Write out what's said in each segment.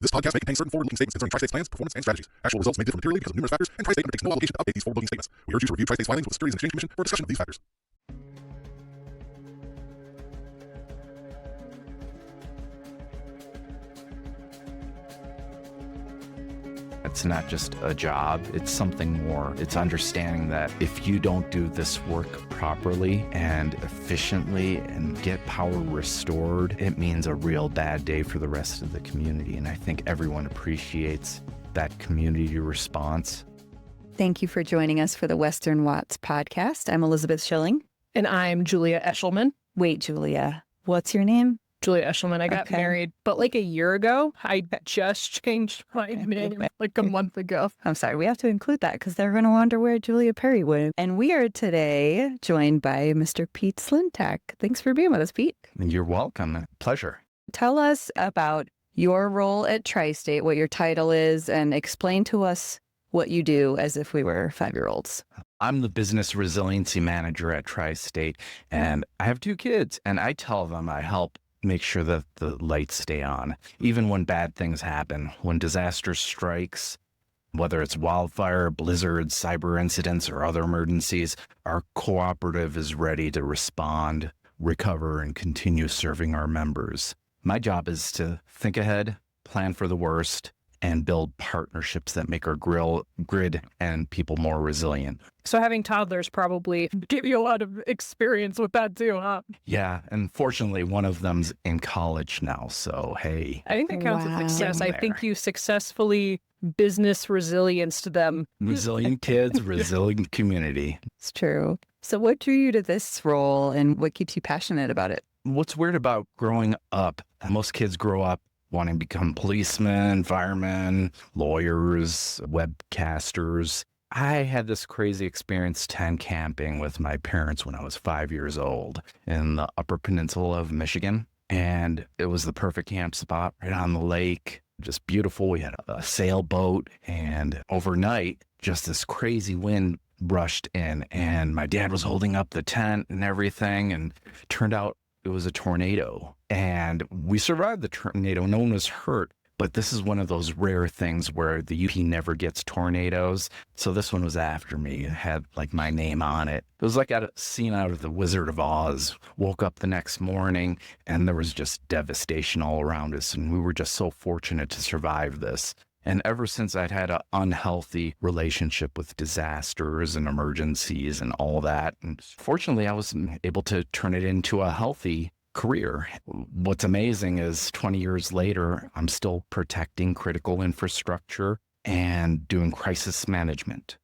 This podcast may contain certain forward-looking statements concerning Tri-State's plans, performance, and strategies. Actual results may differ materially because of numerous factors, and Tri-State undertakes no obligation to update these forward-looking statements. We urge you to review Tri-State's filings with the Securities and Exchange Commission for a discussion of these factors. It's not just a job, it's something more. It's understanding that if you don't do this work properly and efficiently and get power restored, it means a real bad day for the rest of the community. And I think everyone appreciates that community response. Thank you for joining us for the Western Watts podcast. I'm Elizabeth Shilling. And I'm Julia Eshelman. Wait, Julia, what's your name? Julia Eshelman. I got married, but like a year ago. I just changed my name like a month ago. I'm sorry, we have to include that because they're going to wonder where Julia Perry went. And we are today joined by Mr. Pete Slintak. Thanks for being with us, Pete. You're welcome. Pleasure. Tell us about your role at Tri-State, what your title is, and explain to us what you do as if we were 5-year-olds. I'm the Business Resiliency Manager at Tri-State, and I have 2 kids, and I tell them I help make sure that the lights stay on, even when bad things happen. When disaster strikes, whether it's wildfire, blizzards, cyber incidents, or other emergencies, our cooperative is ready to respond, recover, and continue serving our members. My job is to think ahead, plan for the worst, and build partnerships that make our grid and people more resilient. So having toddlers probably gave you a lot of experience with that too, huh? Yeah, and fortunately, one of them's in college now, so hey. I think that counts as success. I There. think you successfully business resilienced them. Resilient kids, resilient community. It's true. So what drew you to this role and what keeps you passionate about it? What's weird about growing up, most kids grow up wanting to become policemen, firemen, lawyers, webcasters. I had this crazy experience tent camping with my parents when I was 5 years old in the Upper Peninsula of Michigan. And it was the perfect camp spot right on the lake, just beautiful. We had a sailboat, and overnight, just this crazy wind rushed in, and my dad was holding up the tent and everything, and it turned out it was a tornado. And we survived the tornado. No one was hurt. But this is one of those rare things where the UP never gets tornadoes. So this one was after me. It had like my name on it. It was like a scene out of The Wizard of Oz. Woke up the next morning and there was just devastation all around us. And we were just so fortunate to survive this. And ever since, I'd had an unhealthy relationship with disasters and emergencies and all that. And fortunately, I was able to turn it into a healthy career. What's amazing is 20 years later, I'm still protecting critical infrastructure and doing crisis management.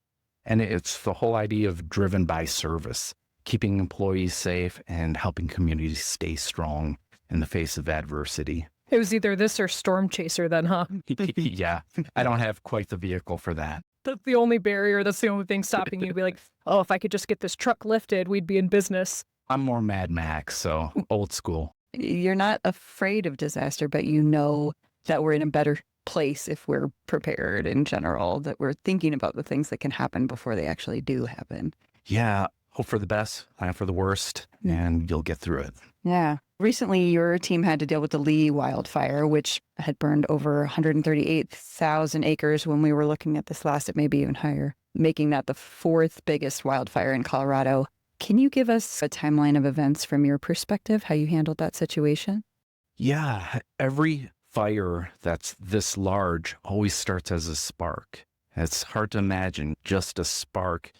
And it's the whole idea of driven by service, keeping employees safe and helping communities stay strong in the face of adversity. It was either this or Storm Chaser then, huh? Yeah, I don't have quite the vehicle for that. That's the only barrier. That's the only thing stopping you to be like, oh, if I could just get this truck lifted, we'd be in business. I'm more Mad Max, so old school. You're not afraid of disaster, but you know that we're in a better place if we're prepared in general, that we're thinking about the things that can happen before they actually do happen. Yeah, hope for the best, plan for the worst, and you'll get through it. Yeah. Recently, your team had to deal with the Lee wildfire, which had burned over 138,000 acres when we were looking at this last. It may be even higher, making that the 4th biggest wildfire in Colorado. Can you give us a timeline of events from your perspective, how you handled that situation? Yeah, every fire that's this large always starts as a spark. It's hard to imagine just a spark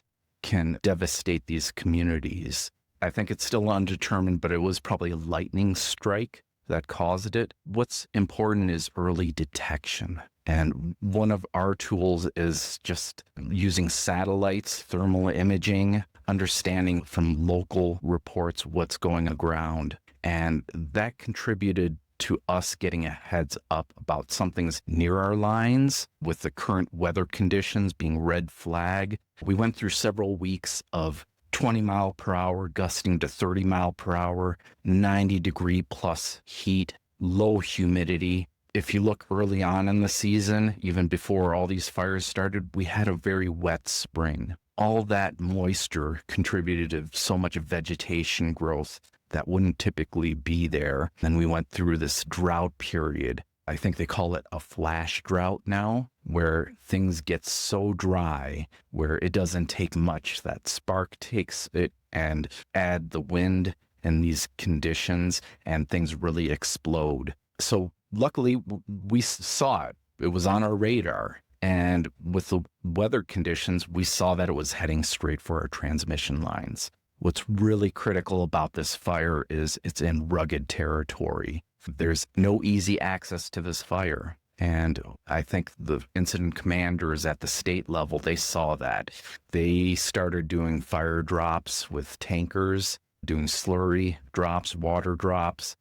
can devastate these communities. I think it's still undetermined, but it was probably a lightning strike that caused it. What's important is early detection. And one of our tools is just using satellites, thermal imaging, understanding from local reports what's going aground. And that contributed to us getting a heads up about something's near our lines with the current weather conditions being red flag. We went through several weeks of 20 mile per hour, gusting to 30 mile per hour, 90-degree plus heat, low humidity. If you look early on in the season, even before all these fires started, we had a very wet spring. All that moisture contributed to so much vegetation growth that wouldn't typically be there. Then we went through this drought period I think they call it a flash drought now, where things get so dry, where it doesn't take much. That spark takes it and add the wind and these conditions, and things really explode. So luckily, we saw it. It was on our radar. And with the weather conditions, we saw that it was heading straight for our transmission lines. What's really critical about this fire is it's in rugged territory. There's no easy access to this fire. And I think the incident commanders at the state level, they saw that. They started doing fire drops with tankers, doing slurry drops, water drops,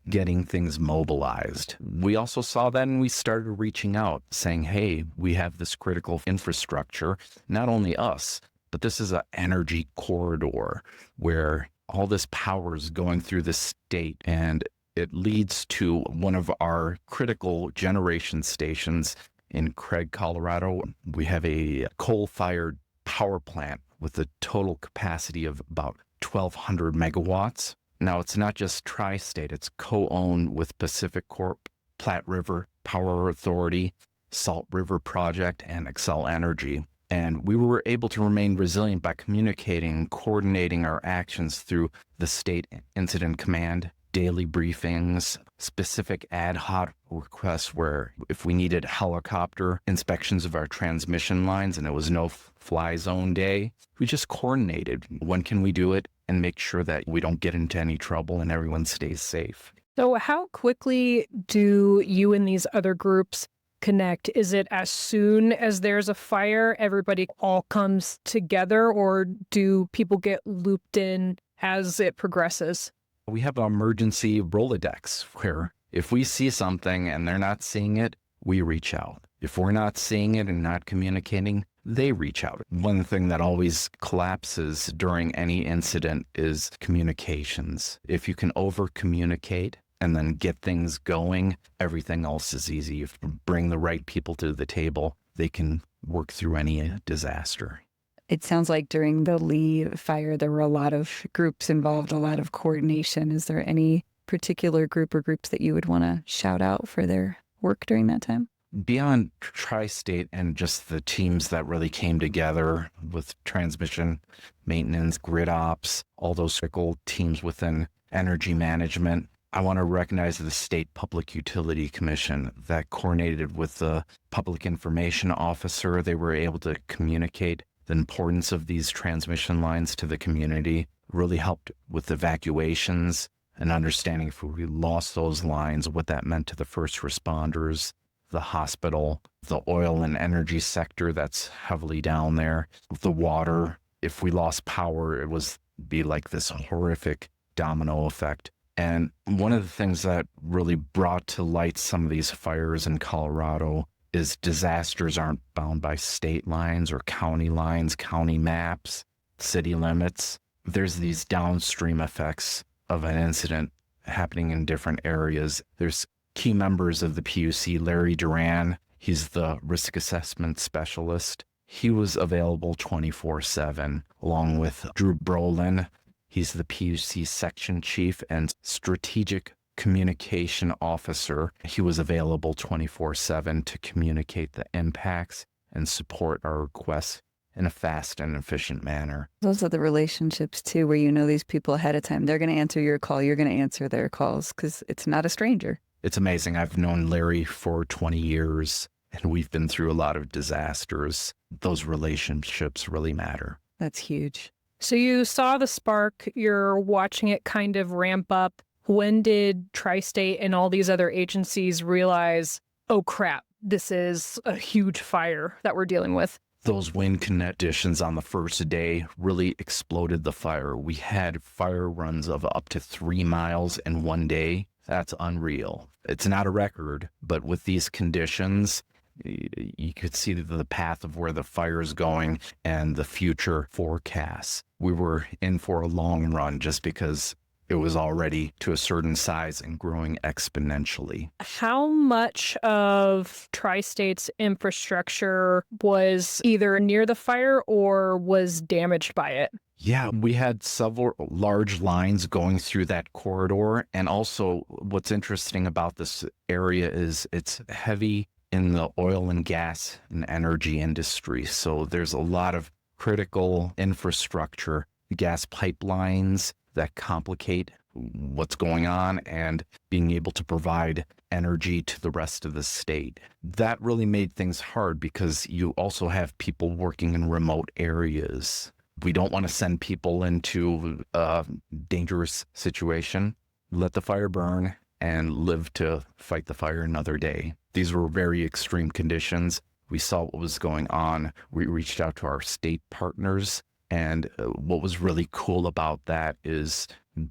getting things mobilized. We also saw that, and we started reaching out saying, hey, we have this critical infrastructure, not only us, but this is an energy corridor where all this power is going through the state, and it leads to one of our critical generation stations in Craig, Colorado. We have a coal-fired power plant with a total capacity of about 1,200 megawatts. Now, it's not just Tri-State, it's co-owned with Pacific Corp, Platte River Power Authority, Salt River Project, and Xcel Energy. And we were able to remain resilient by communicating and coordinating our actions through the State Incident Command, daily briefings, specific ad hoc requests where if we needed helicopter inspections of our transmission lines and it was no fly zone day, we just coordinated. When can we do it? And make sure that we don't get into any trouble and everyone stays safe. So how quickly do you and these other groups connect? Is it as soon as there's a fire, everybody all comes together, or do people get looped in as it progresses? We have an emergency Rolodex where if we see something and they're not seeing it, we reach out. If we're not seeing it and not communicating, they reach out. One thing that always collapses during any incident is communications. If you can over-communicate and then get things going, everything else is easy. If you bring the right people to the table, they can work through any disaster. It sounds like during the Lee fire, there were a lot of groups involved, a lot of coordination. Is there any particular group or groups that you would want to shout out for their work during that time? Beyond Tri-State and just the teams that really came together with transmission, maintenance, grid ops, all those critical teams within energy management, I want to recognize the State Public Utility Commission that coordinated with the Public Information Officer. They were able to communicate the importance of these transmission lines to the community, really helped with evacuations and understanding if we lost those lines, what that meant to the first responders, the hospital, the oil and energy sector that's heavily down there, the water. If we lost power, it was be like this horrific domino effect. And one of the things that really brought to light some of these fires in Colorado is disasters aren't bound by state lines or county lines, county maps, city limits. There's these downstream effects of an incident happening in different areas. There's key members of the PUC, Larry Duran, he's the risk assessment specialist. He was available 24/7, along with Drew Brolin. He's the PUC section chief and strategic communication officer. He was available 24/7 to communicate the impacts and support our requests in a fast and efficient manner. Those are the relationships, too, where you know these people ahead of time. They're going to answer your call. You're going to answer their calls because it's not a stranger. It's amazing. I've known Larry for 20 years, and we've been through a lot of disasters. Those relationships really matter. That's huge. So you saw the spark. You're watching it kind of ramp up. When did Tri-State and all these other agencies realize, oh, crap, this is a huge fire that we're dealing with? Those wind conditions on the first day really exploded the fire. We had fire runs of up to 3 miles in one day. That's unreal. It's not a record, but with these conditions, you could see the path of where the fire is going and the future forecasts. We were in for a long run just because it was already to a certain size and growing exponentially. How much of Tri-State's infrastructure was either near the fire or was damaged by it? Yeah, we had several large lines going through that corridor. And also, what's interesting about this area is it's heavy in the oil and gas and energy industry. So there's a lot of critical infrastructure, gas pipelines that complicate what's going on and being able to provide energy to the rest of the state. That really made things hard because you also have people working in remote areas. We don't want to send people into a dangerous situation. Let the fire burn and live to fight the fire another day. These were very extreme conditions. We saw what was going on. We reached out to our state partners. And what was really cool about that is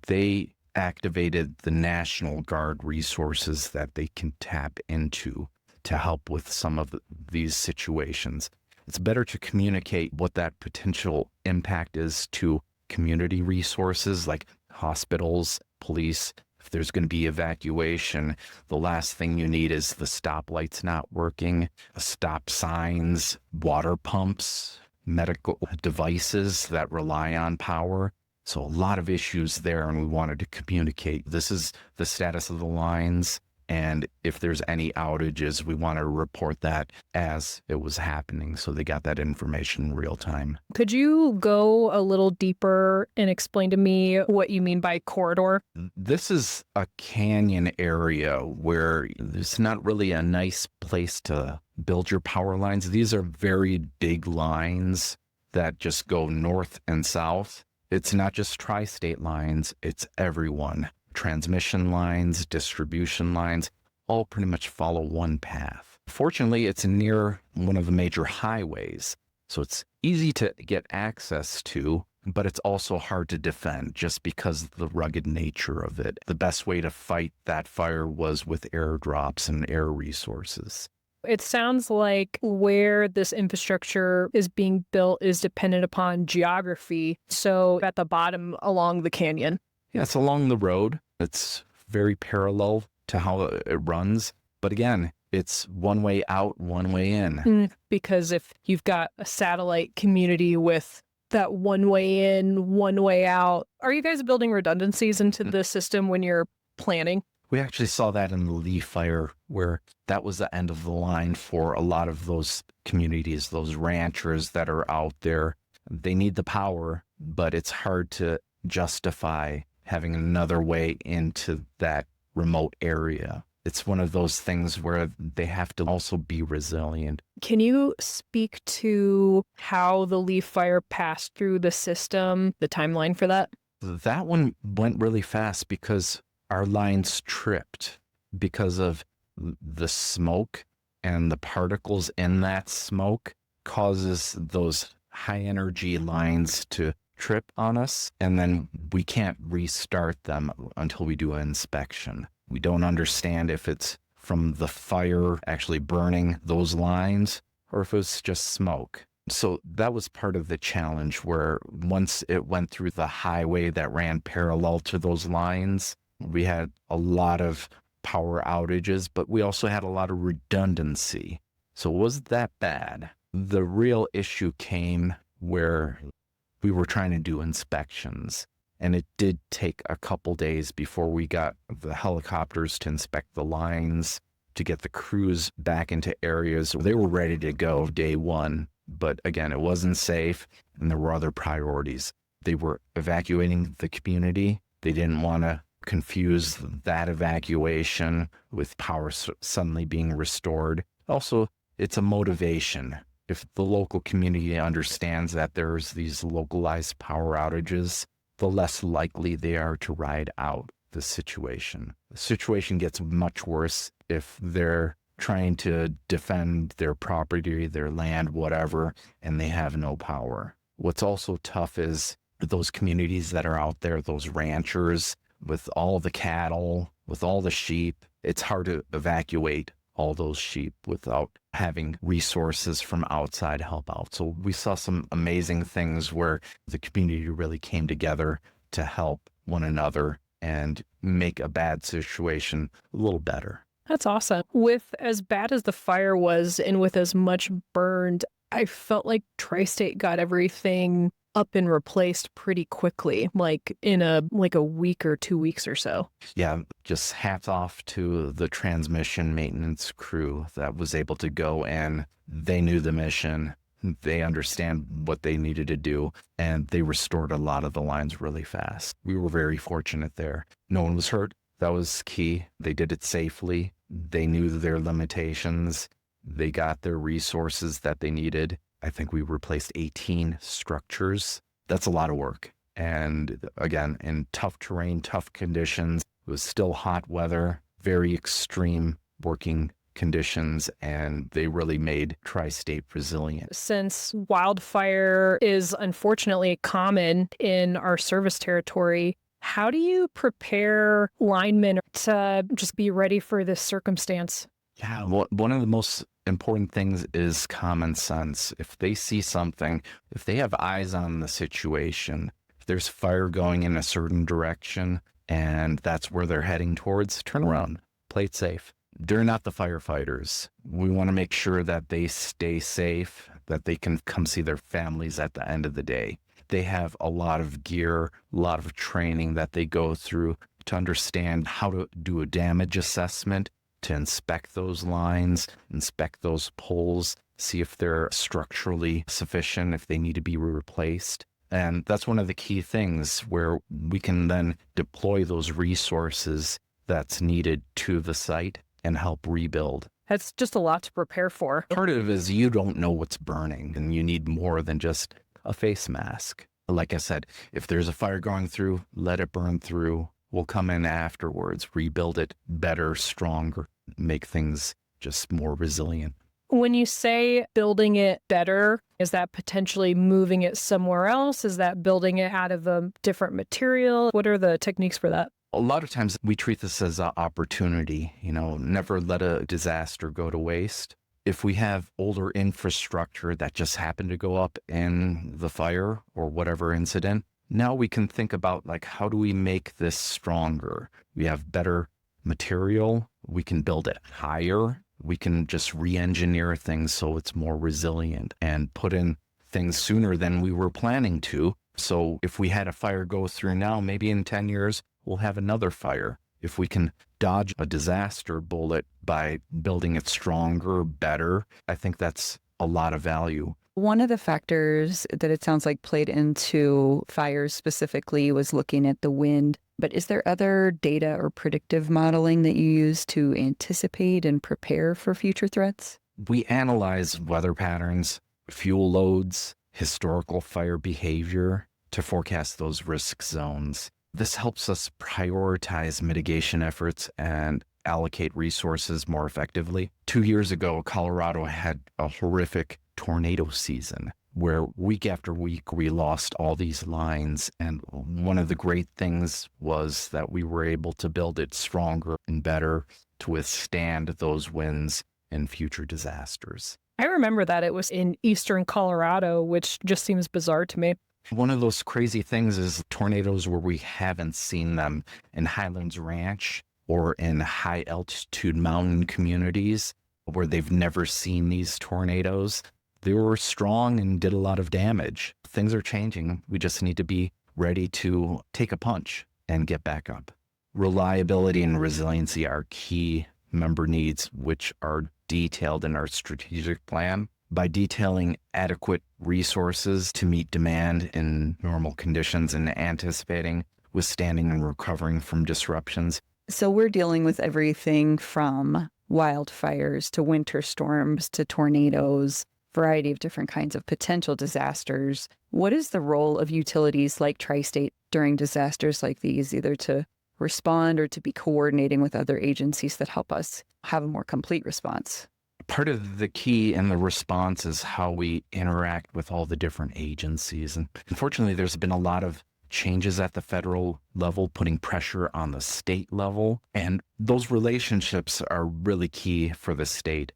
they activated the National Guard resources that they can tap into to help with some of these situations. It's better to communicate what that potential impact is to community resources like hospitals, police. If there's going to be evacuation, the last thing you need is the stoplights not working, stop signs, water pumps, medical devices that rely on power. So a lot of issues there, and we wanted to communicate. This is the status of the lines, and if there's any outages, we want to report that as it was happening, so they got that information in real time. Could you go a little deeper and explain to me what you mean by corridor? This is a canyon area where there's not really a nice place to build your power lines. These are very big lines that just go north and south. It's not just tri-state lines, it's everyone. Transmission lines, distribution lines, all pretty much follow one path. Fortunately, it's near one of the major highways, so it's easy to get access to, but it's also hard to defend just because of the rugged nature of it. The best way to fight that fire was with airdrops and air resources. It sounds like where this infrastructure is being built is dependent upon geography. So at the bottom along the canyon. Yeah, it's along the road. It's very parallel to how it runs. But again, it's one way out, one way in. Because if you've got a satellite community with that one way in, one way out, are you guys building redundancies into the system when you're planning? We actually saw that in the Lee fire, where that was the end of the line for a lot of those communities, those ranchers that are out there. They need the power, but it's hard to justify having another way into that remote area. It's one of those things where they have to also be resilient. Can you speak to how the Lee fire passed through the system, the timeline for that? That one went really fast because our lines tripped because of the smoke, and the particles in that smoke causes those high energy lines to trip on us, and then we can't restart them until we do an inspection. We don't understand if it's from the fire actually burning those lines or if it's just smoke. So that was part of the challenge, where once it went through the highway that ran parallel to those lines, we had a lot of power outages, but we also had a lot of redundancy. So it wasn't that bad. The real issue came where we were trying to do inspections, and it did take a couple days before we got the helicopters to inspect the lines, to get the crews back into areas. They were ready to go day one, but again, it wasn't safe, and there were other priorities. They were evacuating the community. They didn't want to confuse that evacuation with power suddenly being restored. Also, it's a motivation. If the local community understands that there's these localized power outages, the less likely they are to ride out the situation. The situation gets much worse if they're trying to defend their property, their land, whatever, and they have no power. What's also tough is those communities that are out there, those ranchers, with all the cattle, with all the sheep, it's hard to evacuate all those sheep without having resources from outside help out. So we saw some amazing things where the community really came together to help one another and make a bad situation a little better. That's awesome. With as bad as the fire was and with as much burned, I felt like Tri-State got everything up and replaced pretty quickly, like in a week or 2 weeks or so. Yeah, just hats off to the transmission maintenance crew that was able to go in. They knew the mission. They understand what they needed to do, and they restored a lot of the lines really fast. We were very fortunate there. No one was hurt. That was key. They did it safely. They knew their limitations. They got their resources that they needed. I think we replaced 18 structures. That's a lot of work. And again, in tough terrain, tough conditions, it was still hot weather, very extreme working conditions, and they really made Tri-State resilient. Since wildfire is unfortunately common in our service territory, how do you prepare linemen to just be ready for this circumstance? Yeah, one of the most important things is common sense. If they see something, if they have eyes on the situation, if there's fire going in a certain direction and that's where they're heading towards, turn around, play it safe. They're not the firefighters. We want to make sure that they stay safe, that they can come see their families at the end of the day. They have a lot of gear, a lot of training that they go through to understand how to do a damage assessment, to inspect those lines, inspect those poles, see if they're structurally sufficient, if they need to be replaced. And that's one of the key things where we can then deploy those resources that's needed to the site and help rebuild. That's just a lot to prepare for. Part of it is you don't know what's burning, and you need more than just a face mask. Like I said, if there's a fire going through, let it burn through. We'll come in afterwards, rebuild it better, stronger, make things just more resilient. When you say building it better, is that potentially moving it somewhere else? Is that building it out of a different material? What are the techniques for that? A lot of times we treat this as an opportunity, never let a disaster go to waste. If we have older infrastructure that just happened to go up in the fire or whatever incident, now we can think about how do we make this stronger? We have better material. We can build it higher. We can just re-engineer things so it's more resilient and put in things sooner than we were planning to. So if we had a fire go through now, maybe in 10 years, we'll have another fire. If we can dodge a disaster bullet by building it stronger, better, I think that's a lot of value. One of the factors that it sounds like played into fires specifically was looking at the wind. But is there other data or predictive modeling that you use to anticipate and prepare for future threats? We analyze weather patterns, fuel loads, historical fire behavior to forecast those risk zones. This helps us prioritize mitigation efforts and allocate resources more effectively. 2 years ago, Colorado had a horrific tornado season where week after week we lost all these lines. And one of the great things was that we were able to build it stronger and better to withstand those winds and future disasters. I remember that it was in eastern Colorado, which just seems bizarre to me. One of those crazy things is tornadoes where we haven't seen them in Highlands Ranch or in high altitude mountain communities where they've never seen these tornadoes. They were strong and did a lot of damage. Things are changing. We just need to be ready to take a punch and get back up. Reliability and resiliency are key member needs, which are detailed in our strategic plan. By detailing adequate resources to meet demand in normal conditions and anticipating, withstanding, and recovering from disruptions. So we're dealing with everything from wildfires to winter storms to tornadoes, variety of different kinds of potential disasters. What is the role of utilities like Tri-State during disasters like these, either to respond or to be coordinating with other agencies that help us have a more complete response? Part of the key in the response is how we interact with all the different agencies. And unfortunately, there's been a lot of changes at the federal level, putting pressure on the state level. And those relationships are really key for the state,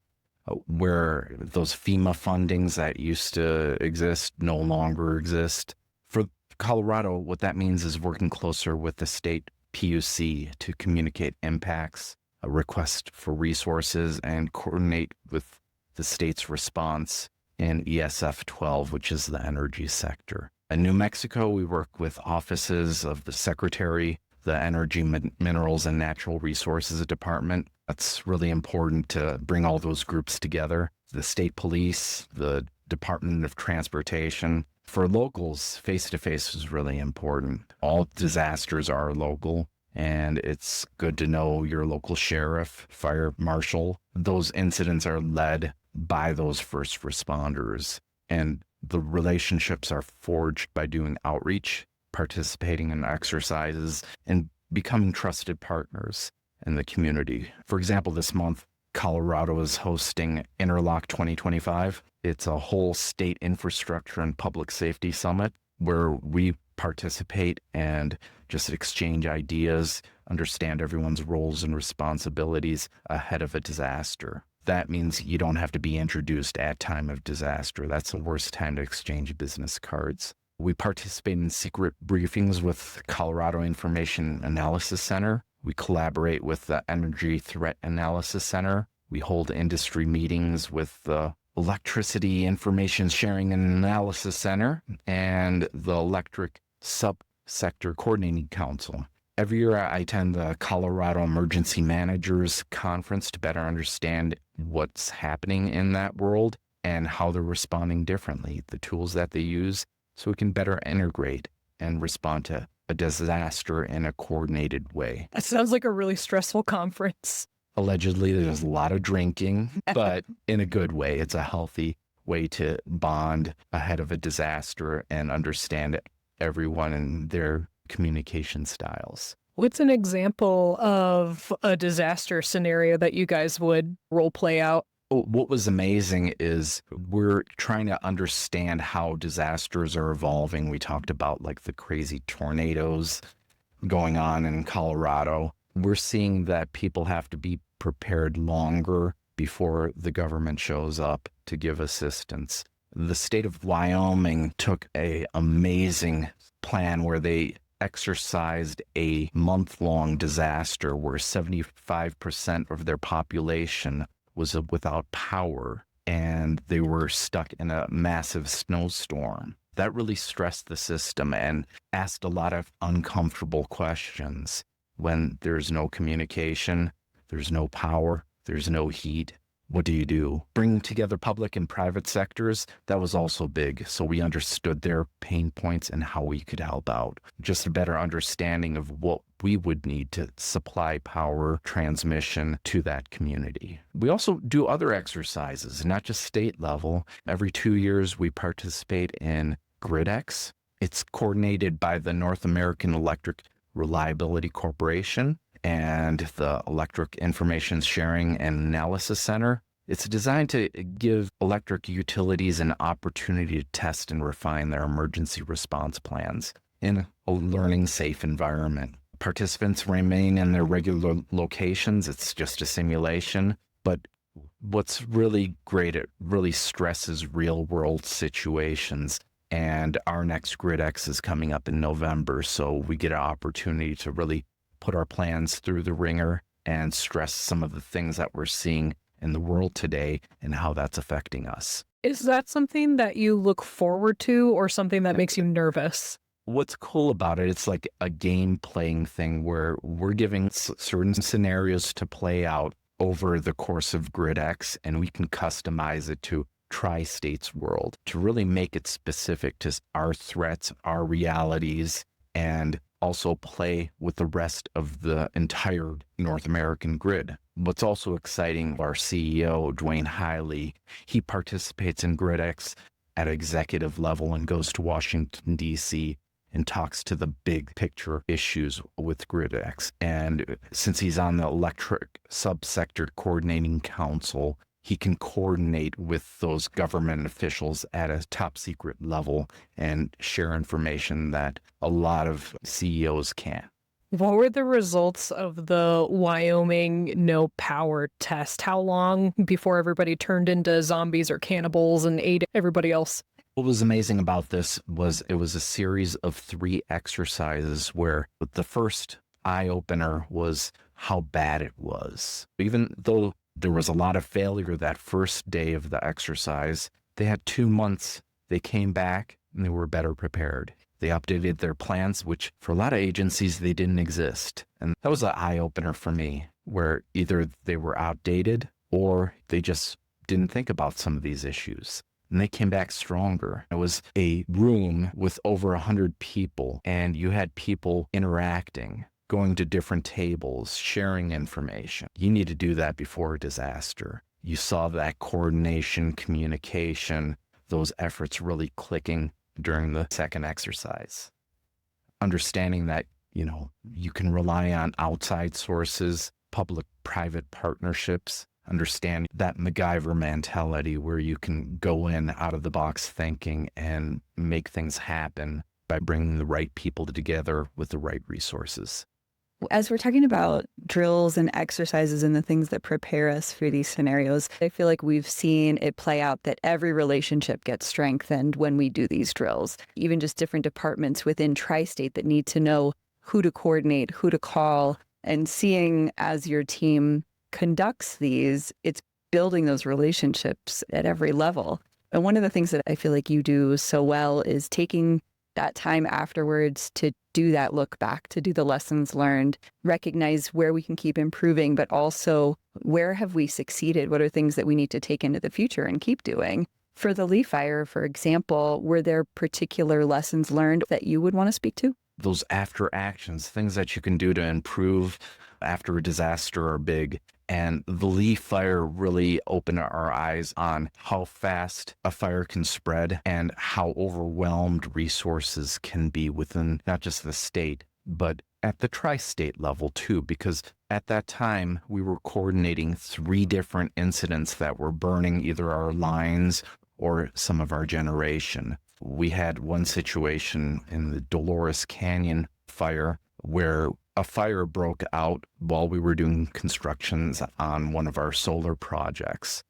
where those FEMA fundings that used to exist no longer exist. For Colorado, what that means is working closer with the state PUC to communicate impacts, a request for resources, and coordinate with the state's response in ESF 12, which is the energy sector. In New Mexico, we work with offices of the Secretary, the Energy, Minerals, and Natural Resources Department. That's really important to bring all those groups together. The state police, the Department of Transportation. For locals, face-to-face is really important. All disasters are local, and it's good to know your local sheriff, fire marshal. Those incidents are led by those first responders, and the relationships are forged by doing outreach, participating in exercises, and becoming trusted partners in the community. For example, this month, Colorado is hosting Interlock 2025. It's a whole state infrastructure and public safety summit where we participate and just exchange ideas, understand everyone's roles and responsibilities ahead of a disaster. That means you don't have to be introduced at time of disaster. That's the worst time to exchange business cards. We participate in secret briefings with Colorado Information Analysis Center. We collaborate with the Energy Threat Analysis Center. We hold industry meetings with the Electricity Information Sharing and Analysis Center and the Electric Subsector Coordinating Council. Every year I attend the Colorado Emergency Managers Conference to better understand what's happening in that world and how they're responding differently, the tools that they use, so we can better integrate and respond to a disaster in a coordinated way. That sounds like a really stressful conference. Allegedly, there's a lot of drinking, but in a good way. It's a healthy way to bond ahead of a disaster and understand everyone and their communication styles. What's an example of a disaster scenario that you guys would role play out? What was amazing is we're trying to understand how disasters are evolving. We talked about like the crazy tornadoes going on in Colorado. We're seeing that people have to be prepared longer before the government shows up to give assistance. The state of Wyoming took an amazing plan where they exercised a month-long disaster where 75% of their population was without power and they were stuck in a massive snowstorm. That really stressed the system and asked a lot of uncomfortable questions. When there's no communication, there's no power, there's no heat, what do you do? Bringing together public and private sectors, that was also big. So we understood their pain points and how we could help out. Just a better understanding of what we would need to supply power transmission to that community. We also do other exercises, not just state level. Every 2 years, we participate in GridX. It's coordinated by the North American Electric Reliability Corporation and the Electric Information Sharing and Analysis Center. It's designed to give electric utilities an opportunity to test and refine their emergency response plans in a learning safe environment. Participants remain in their regular locations. It's just a simulation, but what's really great, it really stresses real world situations. And our next GridX is coming up in November, so we get an opportunity to really put our plans through the ringer and stress some of the things that we're seeing in the world today and how that's affecting us. Is that something that you look forward to or something that makes you nervous? What's cool about it, it's like a game playing thing where we're giving certain scenarios to play out over the course of GridX, and we can customize it to Tri-States world to really make it specific to our threats, our realities, and also play with the rest of the entire North American grid. What's also exciting, our CEO, Dwayne Hiley, he participates in GridX at executive level and goes to Washington, D.C. and talks to the big picture issues with GridX. And since he's on the Electric Subsector Coordinating Council, he can coordinate with those government officials at a top secret level and share information that a lot of CEOs can't. What were the results of the Wyoming no power test? How long before everybody turned into zombies or cannibals and ate everybody else? What was amazing about this was it was a series of 3 exercises where the first eye-opener was how bad it was. Even though there was a lot of failure that first day of the exercise, they had 2 months. They came back and they were better prepared. They updated their plans, which for a lot of agencies, they didn't exist. And that was an eye-opener for me, where either they were outdated or they just didn't think about some of these issues. And they came back stronger. It was a room with over 100 people, and you had people interacting, going to different tables, sharing information. You need to do that before a disaster. You saw that coordination, communication, those efforts really clicking during the second exercise. Understanding that, you can rely on outside sources, public-private partnerships. Understand that MacGyver mentality where you can go in out of the box thinking and make things happen by bringing the right people together with the right resources. As we're talking about drills and exercises and the things that prepare us for these scenarios, I feel like we've seen it play out that every relationship gets strengthened when we do these drills. Even just different departments within Tri-State that need to know who to coordinate, who to call, and seeing as your team conducts these, it's building those relationships at every level. And one of the things that I feel like you do so well is taking that time afterwards to do that look back, to do the lessons learned, recognize where we can keep improving, but also where have we succeeded? What are things that we need to take into the future and keep doing? For the Lee Fire, for example, were there particular lessons learned that you would want to speak to? Those after actions, things that you can do to improve after a disaster are big. And the Lee Fire really opened our eyes on how fast a fire can spread and how overwhelmed resources can be within not just the state, but at the tri-state level too, because at that time we were coordinating 3 different incidents that were burning either our lines or some of our generation. We had one situation in the Dolores Canyon fire where a fire broke out while we were doing constructions on one of our solar projects.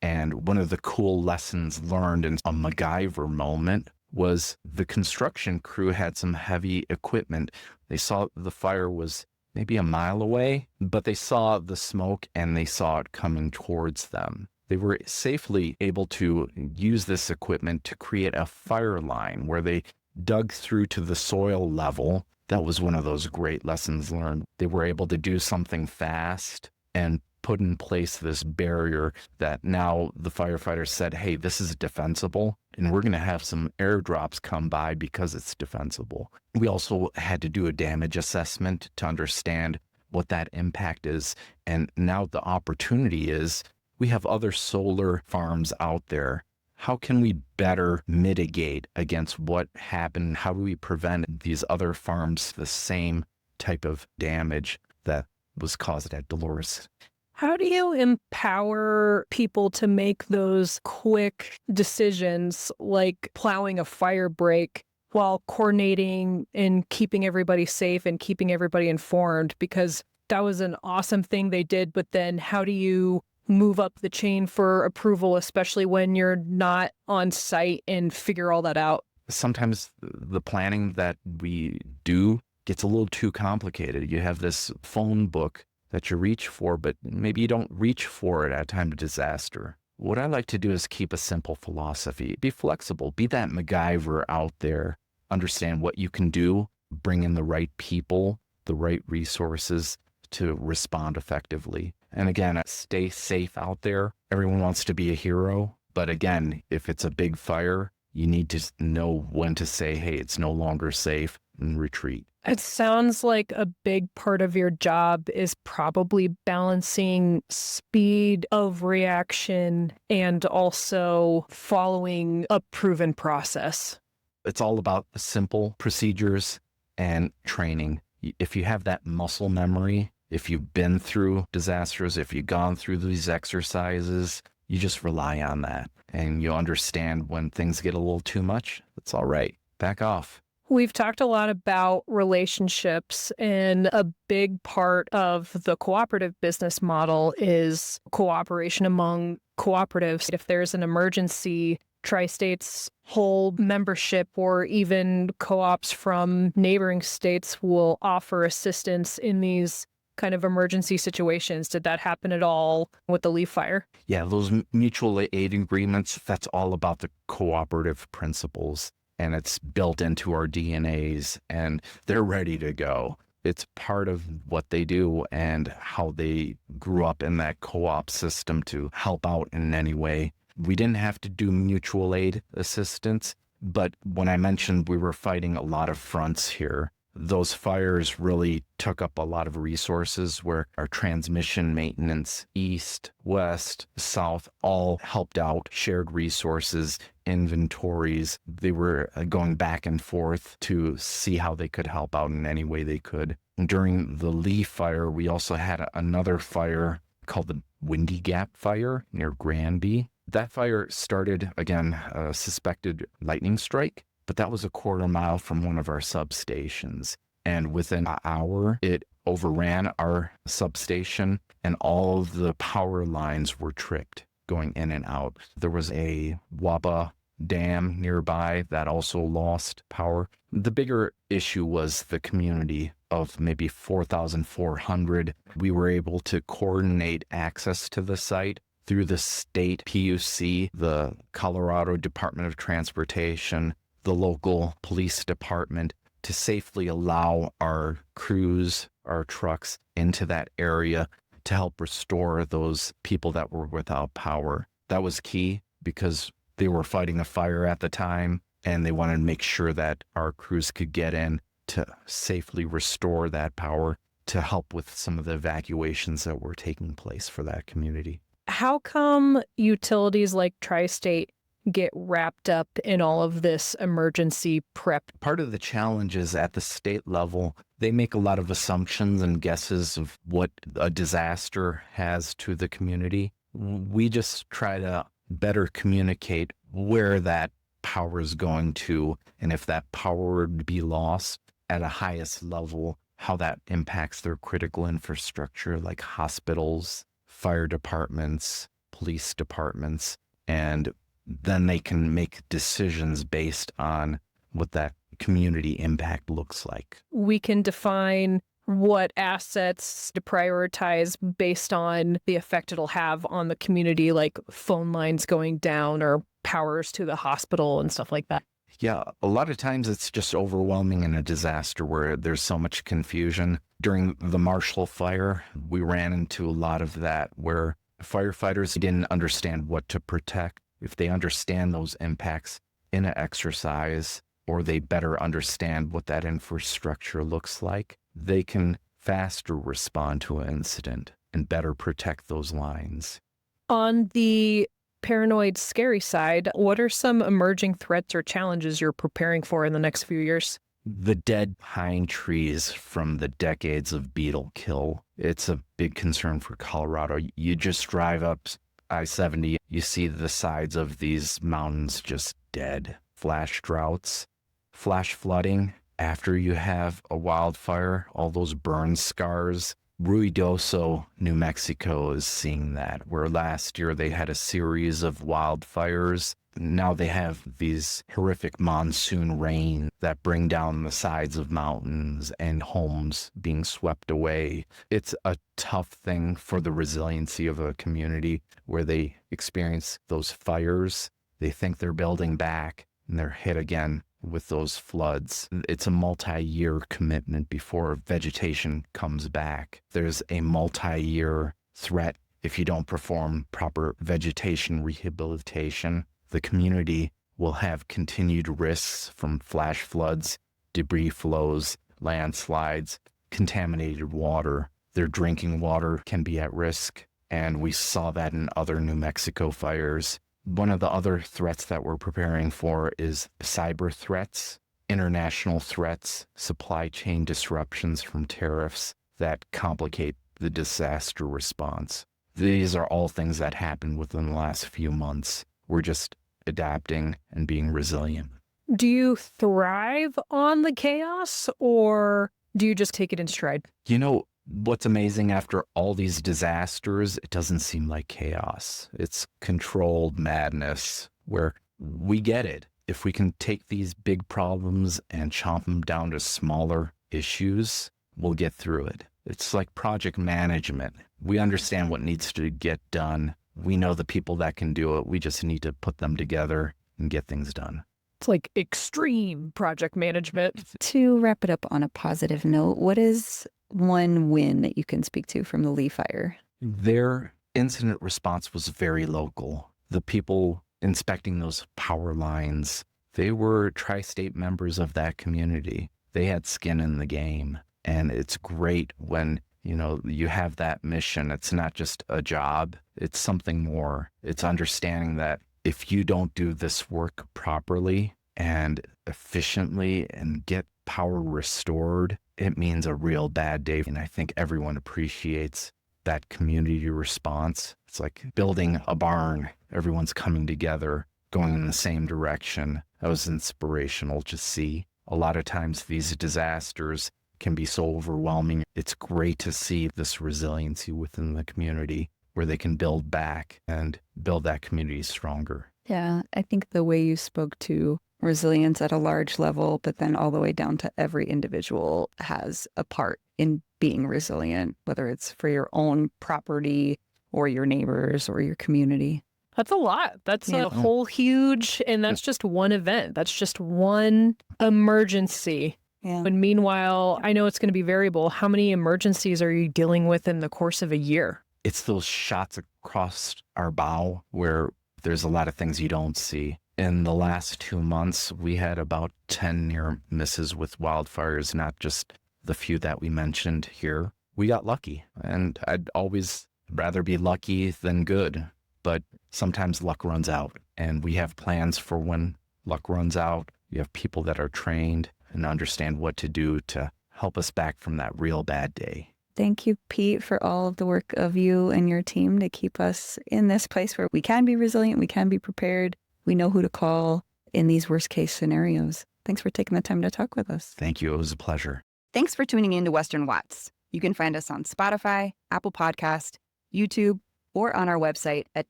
And one of the cool lessons learned in a MacGyver moment was the construction crew had some heavy equipment. They saw the fire was maybe a mile away, but they saw the smoke and they saw it coming towards them. They were safely able to use this equipment to create a fire line where they dug through to the soil level. That was one of those great lessons learned. They were able to do something fast and put in place this barrier that now the firefighters said, hey, this is defensible, and we're going to have some airdrops come by because it's defensible. We also had to do a damage assessment to understand what that impact is. And now the opportunity is we have other solar farms out there. How can we better mitigate against what happened? How do we prevent these other farms the same type of damage that was caused at Dolores? How do you empower people to make those quick decisions, like plowing a fire break, while coordinating and keeping everybody safe and keeping everybody informed? Because that was an awesome thing they did, but then how do you move up the chain for approval, especially when you're not on site, and figure all that out? Sometimes the planning that we do gets a little too complicated. You have this phone book that you reach for, but maybe you don't reach for it at a time of disaster. What I like to do is keep a simple philosophy. Be flexible. Be that MacGyver out there. Understand what you can do. Bring in the right people, the right resources to respond effectively. And again, stay safe out there. Everyone wants to be a hero. But again, if it's a big fire, you need to know when to say, hey, it's no longer safe, and retreat. It sounds like a big part of your job is probably balancing speed of reaction and also following a proven process. It's all about simple procedures and training. If you have that muscle memory, if you've been through disasters, if you've gone through these exercises, you just rely on that. And you understand when things get a little too much, it's all right. Back off. We've talked a lot about relationships, and a big part of the cooperative business model is cooperation among cooperatives. If there's an emergency, Tri-State's whole membership or even co-ops from neighboring states will offer assistance in these kind of emergency situations. Did that happen at all with the Lee Fire? Yeah, those mutual aid agreements, that's all about the cooperative principles. and it's built into our DNAs, and they're ready to go. It's part of what they do and how they grew up in that co-op system to help out in any way. We didn't have to do mutual aid assistance, but when I mentioned we were fighting a lot of fronts here, those fires really took up a lot of resources where our transmission maintenance, east, west, south, all helped out, shared resources, inventories. They were going back and forth to see how they could help out in any way they could. During the Lee fire, we also had another fire called the Windy Gap Fire near Granby. That fire started, again, a suspected lightning strike, but that was a quarter mile from one of our substations. And within an hour, it overran our substation, and all of the power lines were tripped going in and out. There was a Waba dam nearby that also lost power. The bigger issue was the community of maybe 4,400. We were able to coordinate access to the site through the state PUC, the Colorado Department of Transportation, the local police department, to safely allow our crews, our trucks into that area to help restore those people that were without power. That was key because they were fighting a fire at the time, and they wanted to make sure that our crews could get in to safely restore that power to help with some of the evacuations that were taking place for that community. How come utilities like Tri-State get wrapped up in all of this emergency prep? Part of the challenge is at the state level, they make a lot of assumptions and guesses of what a disaster has to the community. We just try to better communicate where that power is going to, and if that power would be lost at a highest level, how that impacts their critical infrastructure like hospitals, fire departments, police departments, and then they can make decisions based on what that community impact looks like. We can define what assets to prioritize based on the effect it'll have on the community, like phone lines going down or powers to the hospital and stuff like that. Yeah, a lot of times it's just overwhelming in a disaster where there's so much confusion. During the Marshall Fire, we ran into a lot of that where firefighters didn't understand what to protect. If they understand those impacts in an exercise, or they better understand what that infrastructure looks like, they can faster respond to an incident and better protect those lines. On the paranoid, scary side, what are some emerging threats or challenges you're preparing for in the next few years? The dead pine trees from the decades of beetle kill. It's a big concern for Colorado. You just drive up I-70, you see the sides of these mountains just dead. Flash droughts, flash flooding. After you have a wildfire, all those burn scars. Ruidoso, New Mexico is seeing that, where last year they had a series of wildfires. Now they have these horrific monsoon rain that bring down the sides of mountains and homes being swept away. It's a tough thing for the resiliency of a community where they experience those fires. They think they're building back and they're hit again with those floods. It's a multi-year commitment before vegetation comes back. There's a multi-year threat if you don't perform proper vegetation rehabilitation. The community will have continued risks from flash floods, debris flows, landslides, contaminated water. Their drinking water can be at risk, and we saw that in other New Mexico fires. One of the other threats that we're preparing for is cyber threats, international threats, supply chain disruptions from tariffs that complicate the disaster response. These are all things that happened within the last few months. We're just adapting and being resilient. Do you thrive on the chaos, or do you just take it in stride? You know, what's amazing after all these disasters, it doesn't seem like chaos. It's controlled madness where we get it. If we can take these big problems and chomp them down to smaller issues, we'll get through it. It's like project management. We understand what needs to get done. We know the people that can do it. We just need to put them together and get things done. It's like extreme project management. To wrap it up on a positive note, what is one win that you can speak to from the Lee fire? Their incident response was very local. The people inspecting those power lines, they were tri-state members of that community. They had skin in the game. And it's great when, you have that mission. It's not just a job. It's something more. It's understanding that if you don't do this work properly and efficiently and get power restored, it means a real bad day. And I think everyone appreciates that community response. It's like building a barn. Everyone's coming together, going in the same direction. That was inspirational to see. A lot of times these disasters can be so overwhelming. It's great to see this resiliency within the community where they can build back and build that community stronger. Yeah, I think the way you spoke to resilience at a large level, but then all the way down to every individual has a part in being resilient, whether it's for your own property or your neighbors or your community. That's a lot. That's a whole huge, and that's just one event. That's just one emergency. Yeah. And meanwhile, I know it's going to be variable. How many emergencies are you dealing with in the course of a year? It's those shots across our bow where there's a lot of things you don't see. In the last 2 months, we had about 10 near misses with wildfires, not just the few that we mentioned here. We got lucky, and I'd always rather be lucky than good. But sometimes luck runs out, and we have plans for when luck runs out. We have people that are trained and understand what to do to help us back from that real bad day. Thank you, Pete, for all of the work of you and your team to keep us in this place where we can be resilient, we can be prepared, we know who to call in these worst case scenarios. Thanks for taking the time to talk with us. Thank you. It was a pleasure. Thanks for tuning in to Western Watts. You can find us on Spotify, Apple Podcast, YouTube, or on our website at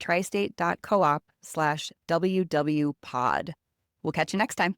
tristate.coop/WWpod. We'll catch you next time.